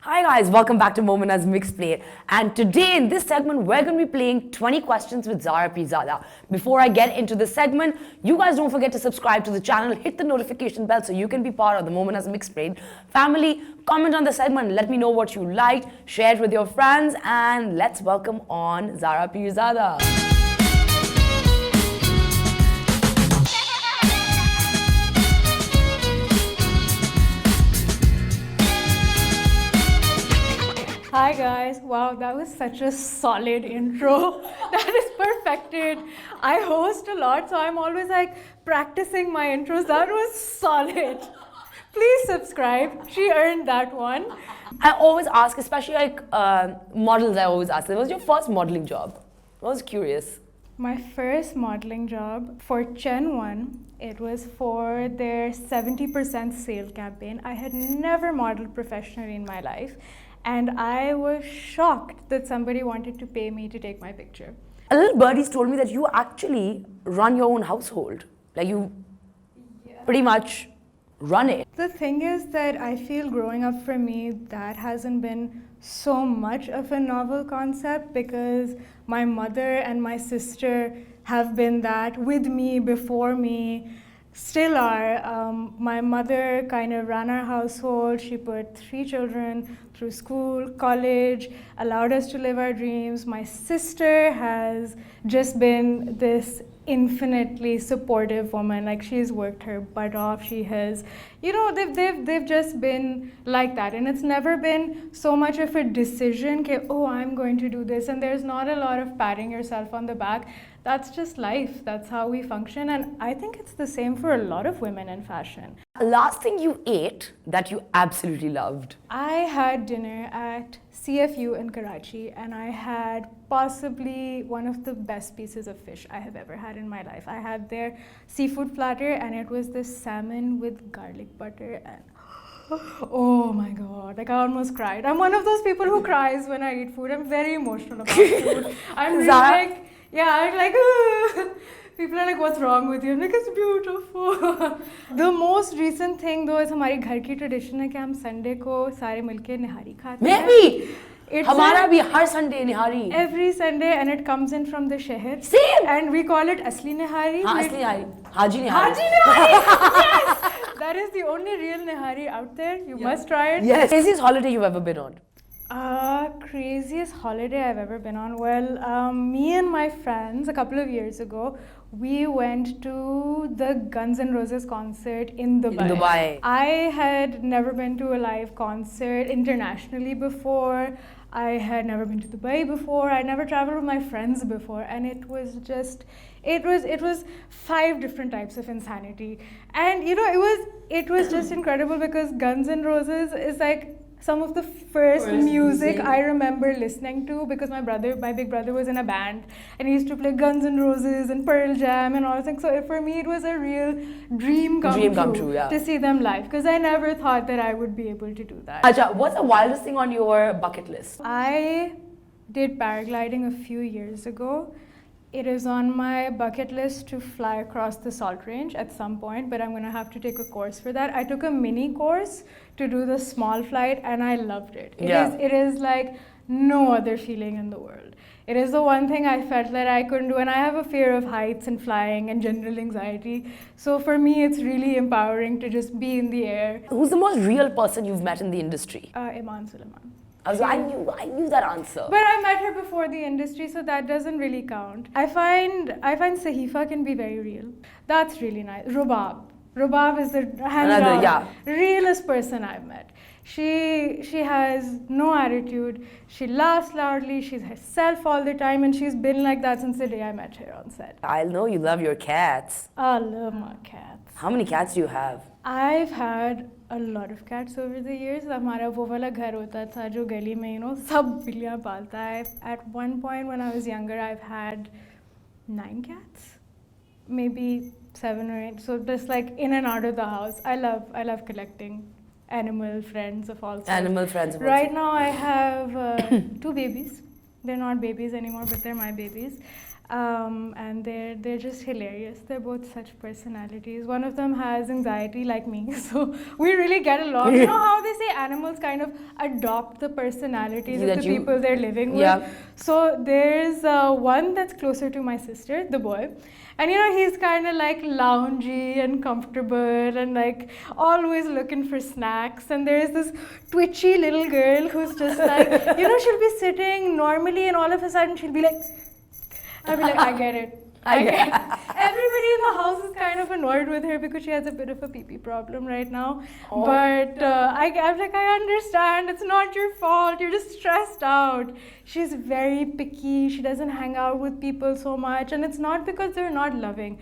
Hi guys, welcome back to Momina's Mixed Plate. And today in this segment, we're going to be playing 20 questions with Zara Peerzada. Before I get into the segment, you guys don't forget to subscribe to the channel, hit the notification bell so you can be part of the Momina's Mixed Plate family. Comment on the segment, let me know what you liked, share it with your friends, and let's welcome on Zara Peerzada. Hi guys, wow, that was such a solid intro. That is perfected. I host a lot, so I'm always like practicing my intros. That was solid. Please subscribe. She earned that one. I always ask, especially like models, I always ask them, what was your first modeling job? I was curious. My first modeling job for Chen 1, it was for their 70% sale campaign. I had never modeled professionally in my life. And I was shocked that somebody wanted to pay me to take my picture. A little birdie's told me that you actually run your own household. Like you pretty much run it. The thing is that I feel growing up for me, that hasn't been so much of a novel concept because my mother and my sister have been that with me, before me. Still are. My mother kind of ran our household. She put 3 children through school, college, allowed us to live our dreams. My sister has just been this infinitely supportive woman. Like, she's worked her butt off. She has, you know, they've just been like that. And it's never been so much of a decision, okay, oh, I'm going to do this. And there's not a lot of patting yourself on the back. That's just life. That's how we function. And I think it's the same for a lot of women in fashion. Last thing you ate that you absolutely loved? I had dinner at CFU in Karachi, and I had possibly one of the best pieces of fish I have ever had in my life. I had their seafood platter, and it was this salmon with garlic butter, and oh my God, like I almost cried. I'm one of those people who cries when I eat food. I'm very emotional about food. I'm really like, yeah, I'm like, people are like, what's wrong with you? I'm like, it's beautiful. The most recent thing though is हमारी घर की tradition है कि हम Sunday को सारे मिलके निहारी खाते हैं. Maybe. हमारा भी हर Sunday nihari. Every Sunday, and it comes in from the शहर. Same. And we call it असली निहारी. हाँ, असली निहारी. हाजी निहारी. हाजी निहारी. Yes. That is the only real nihari out there. You must try it. Yes. Craziest holiday you've ever been on? Craziest holiday I've ever been on. Well, me and my friends a couple of years ago, we went to the Guns N' Roses concert in Dubai. I had never been to a live concert internationally before. I had never been to Dubai before. I never traveled with my friends before, and it was just, it was 5 different types of insanity. And you know, it was just incredible because Guns N' Roses is like some of the first music I remember listening to, because my big brother was in a band and he used to play Guns N' Roses and Pearl Jam and all things. So for me, it was a real dream come true yeah. to see them live, because I never thought that I would be able to do that. Acha, what's the wildest thing on your bucket list? I did paragliding a few years ago. It is on my bucket list to fly across the salt range at some point, but I'm going to have to take a course for that. I took a mini course to do the small flight, and I loved it. It is like no other feeling in the world. It is the one thing I felt that I couldn't do, and I have a fear of heights and flying and general anxiety. So for me, it's really empowering to just be in the air. Who's the most real person you've met in the industry? Iman Suleiman. I knew that answer. But I met her before the industry, so that doesn't really count. I find Sahifa can be very real. That's really nice. Rubab is the hands-down realest person I've met. She has no attitude. She laughs loudly. She's herself all the time, and she's been like that since the day I met her on set. I know you love your cats. I love my cats. How many cats do you have? I've had a lot of cats over the years. हमारा वो वाला घर होता था जो गली में, you know, सब बिल्लियाँ पालता है. At one point when I was younger, I've had 9 cats, maybe 7 or 8. So just like in and out of the house. I love collecting animal friends of all sorts. Animal friends of all Right now I have 2 babies. They're not babies anymore, but they're my babies. And they're just hilarious. They're both such personalities. One of them has anxiety like me, so we really get along. You know how they say animals kind of adopt the personalities of the people they're living with? So there's one that's closer to my sister, the boy. And you know, he's kind of like loungy and comfortable and like always looking for snacks. And there's this twitchy little girl who's just like, you know, she'll be sitting normally and all of a sudden she'll be like, I'll be like, I get it. I get it. Everybody in the house is kind of annoyed with her because she has a bit of a pee-pee problem right now. Oh. But I'm like, I understand. It's not your fault. You're just stressed out. She's very picky. She doesn't hang out with people so much. And it's not because they're not loving.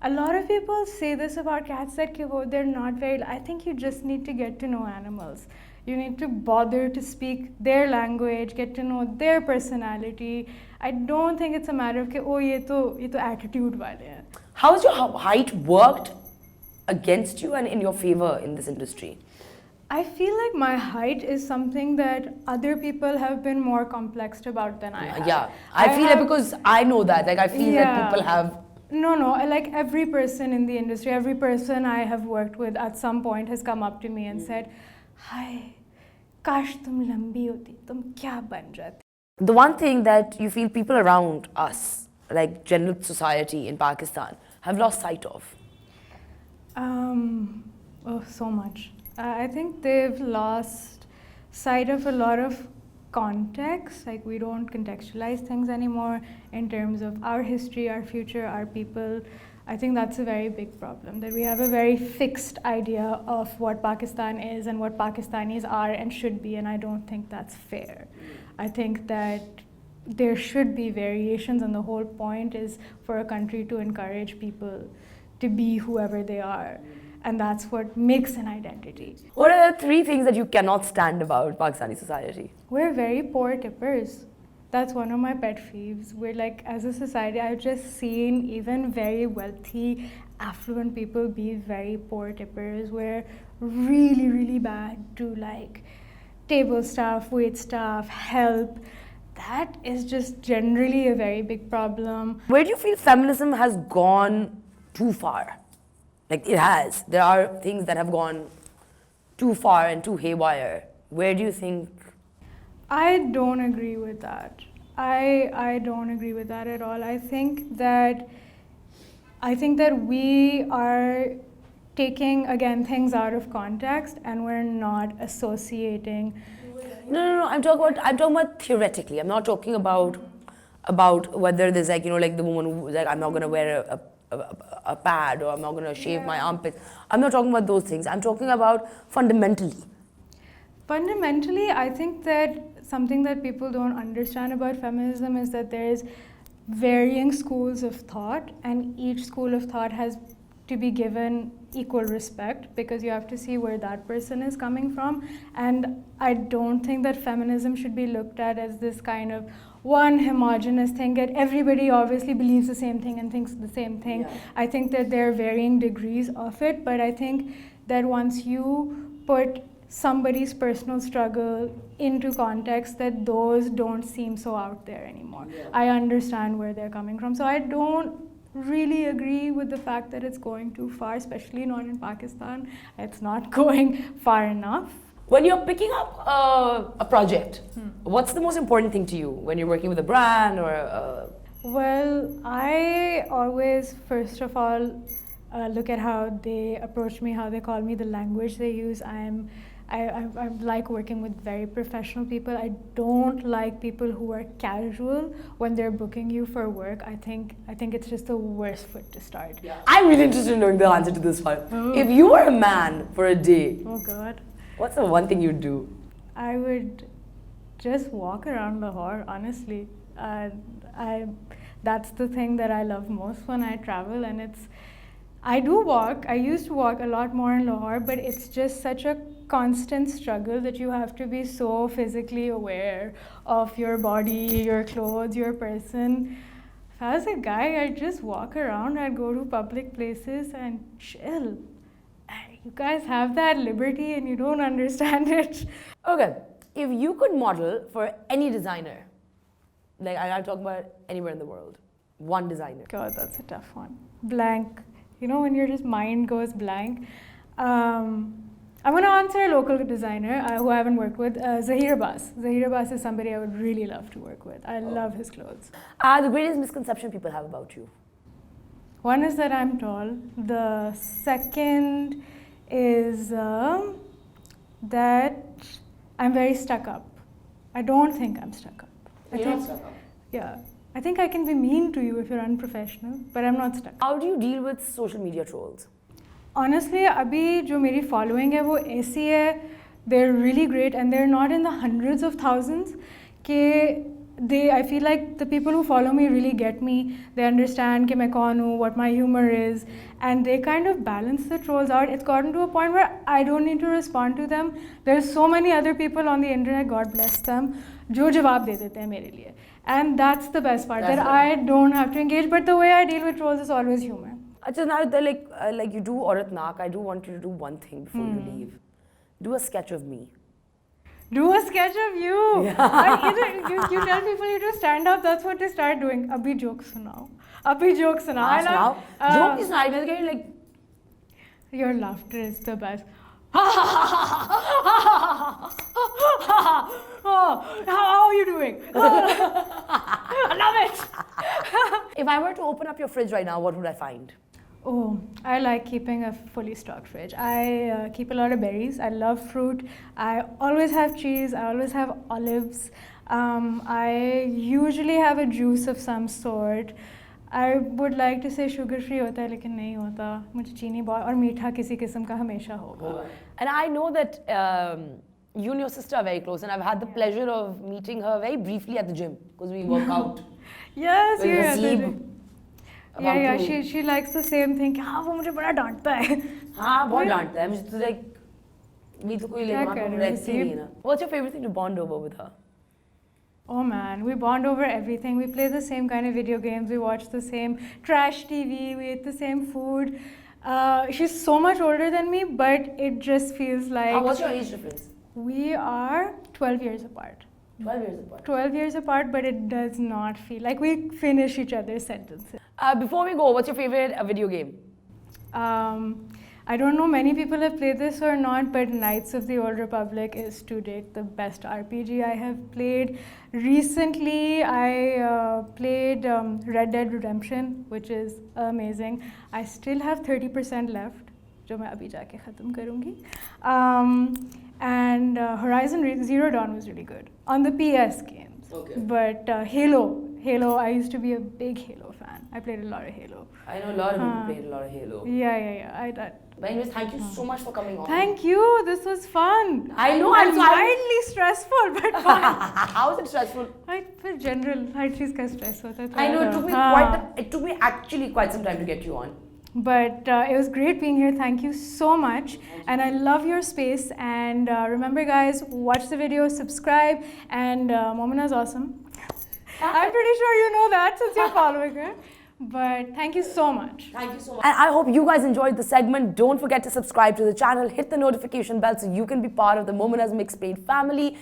A lot of people say this about cats that they're not very... I think you just need to get to know animals. You need to bother to speak their language, get to know their personality. I don't think it's a matter of, oh, ye to attitude wale hai. How has your height worked against you and in your favor in this industry? I feel like my height is something that other people have been more complexed about than I have. Yeah, I feel it because I know that. Like, I feel that people have... No, like every person in the industry, every person I have worked with at some point has come up to me and said, hi, kash tum lambi hoti, tum kya ban jate? The one thing that you feel people around us, like general society in Pakistan, have lost sight of? Oh, so much. I think they've lost sight of a lot of context. Like, we don't contextualize things anymore in terms of our history, our future, our people. I think that's a very big problem, that we have a very fixed idea of what Pakistan is and what Pakistanis are and should be, and I don't think that's fair. I think that there should be variations, and the whole point is for a country to encourage people to be whoever they are. And that's what makes an identity. What are the 3 things that you cannot stand about Pakistani society? We're very poor tippers. That's one of my pet peeves. We're like, as a society, I've just seen even very wealthy, affluent people be very poor tippers. We're really, really bad to like table staff, wait staff, help. That is just generally a very big problem. Where do you feel feminism has gone too far? Like, it has. There are things that have gone too far and too haywire. Where do you think? I don't agree with that. I don't agree with that at all. I think that we are taking, again, things out of context, and we're not associating. No. I'm talking about theoretically. I'm not talking about whether there's like, you know, like the woman who's like, I'm not going to wear a pad, or I'm not going to shave my armpits. I'm not talking about those things. I'm talking about fundamentally. Fundamentally, I think that something that people don't understand about feminism is that there is varying schools of thought, and each school of thought has to be given equal respect, because you have to see where that person is coming from. And I don't think that feminism should be looked at as this kind of one homogenous thing that everybody obviously believes the same thing and thinks the same thing. Yeah. I think that there are varying degrees of it, but I think that once you put somebody's personal struggle into context, that those don't seem so out there anymore. Yeah. I understand where they're coming from. So I don't really agree with the fact that it's going too far, especially not in Pakistan. It's not going far enough. When you're picking up a project, what's the most important thing to you when you're working with a brand or a... Well, I always, first of all, look at how they approach me, how they call me, the language they use. I like working with very professional people. I don't like people who are casual when they're booking you for work. I think it's just the worst foot to start. Yeah. I'm really interested in knowing the answer to this one. Oh. If you were a man for a day, oh God, what's the one thing you'd do? I would just walk around Lahore, honestly. That's the thing that I love most when I travel, and I do walk. I used to walk a lot more in Lahore, but it's just such a constant struggle that you have to be so physically aware of your body, your clothes, your person. If I was a guy, I'd just walk around, I'd go to public places and chill. You guys have that liberty and you don't understand it. Okay, if you could model for any designer, like I'm talking about anywhere in the world, One designer. God, that's a tough one. Blank. You know when your just mind goes blank? I'm going to answer a local designer who I haven't worked with, Zahir Abbas. Zahir Abbas is somebody I would really love to work with. I love his clothes. The greatest misconception people have about you? One is that I'm tall. The second is that I'm very stuck up. I don't think I'm stuck up. You're not stuck up? Yeah. I think I can be mean to you if you're unprofessional, but I'm not stuck up. How do you deal with social media trolls? Honestly, अभी जो मेरी following है वो ऐसी है, they're really great and they're not in the hundreds of thousands. I feel like the people who follow me really get me. They understand कि मैं कौन हूँ, what my humor is, and they kind of balance the trolls out. It's gotten to a point where I don't need to respond to them. There's so many other people on the internet, God bless them, जो जवाब दे देते हैं मेरे लिए. And that's the best part, that I don't have to engage. But the way I deal with trolls is always humor. Now they're like you do Aurat Naak, I do want you to do one thing before you leave. Do a sketch of me. Do a sketch of you. Yeah. You tell people you do stand up, that's what they start doing. Abhi jokes sunao. Abhi jokes sunao. Joke is not even like. Your laughter is the best. Oh, how are you doing? I love it. If I were to open up your fridge right now, what would I find? Oh, I like keeping a fully stocked fridge. I keep a lot of berries. I love fruit. I always have cheese. I always have olives. I usually have a juice of some sort. I would like to say sugar free होता है लेकिन नहीं होता. मुझे चीनी बहुत और मीठा किसी किस्म का हमेशा होगा. And I know that you and your sister are very close, and I've had the pleasure of meeting her very briefly at the gym because we work out. Yes, yeah. Yeah, she likes the same thing. हाँ वो मुझे बड़ा डांटता है. हाँ बहुत डांटता है मुझे तो like me तो कोई ले वहाँ पर रहती नहीं ना. What's your favorite thing to bond over with her? Oh man, we bond over everything. We play the same kind of video games. We watch the same trash TV. We eat the same food. She's so much older than me, but it just feels like. What's your age difference? We are 12 years apart. 12 years apart. 12 years apart, but it does not feel like we finish each other's sentences. Before we go, what's your favorite video game? I don't know many people have played this or not, but Knights of the Old Republic is to date the best RPG I have played. Recently, I played Red Dead Redemption, which is amazing. I still have 30% left, जो मैं अभी जाके ख़त्म करूँगी. And Horizon Zero Dawn was really good on the PS games. Okay. But Halo, I used to be a big Halo fan. I played a lot of Halo. I know a lot of people played a lot of Halo. Yeah. But anyways, thank you so much for coming on. Thank you. This was fun. I know. I'm mildly stressful, but fun. How is it stressful? For general, हर चीज़ का stress होता है. I know. It took me actually quite some time to get you on. But it was great being here. Thank you so much. And I love your space. And remember, guys, watch the video, subscribe, and Momina is awesome. I'm pretty sure you know that since you're following her. But thank you so much. Thank you so much. And I hope you guys enjoyed the segment. Don't forget to subscribe to the channel. Hit the notification bell so you can be part of the Momina's Mixplate family.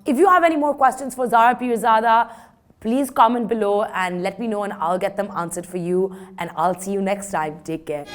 If you have any more questions for Zara Peerzada, please comment below and let me know and I'll get them answered for you. And I'll see you next time. Take care.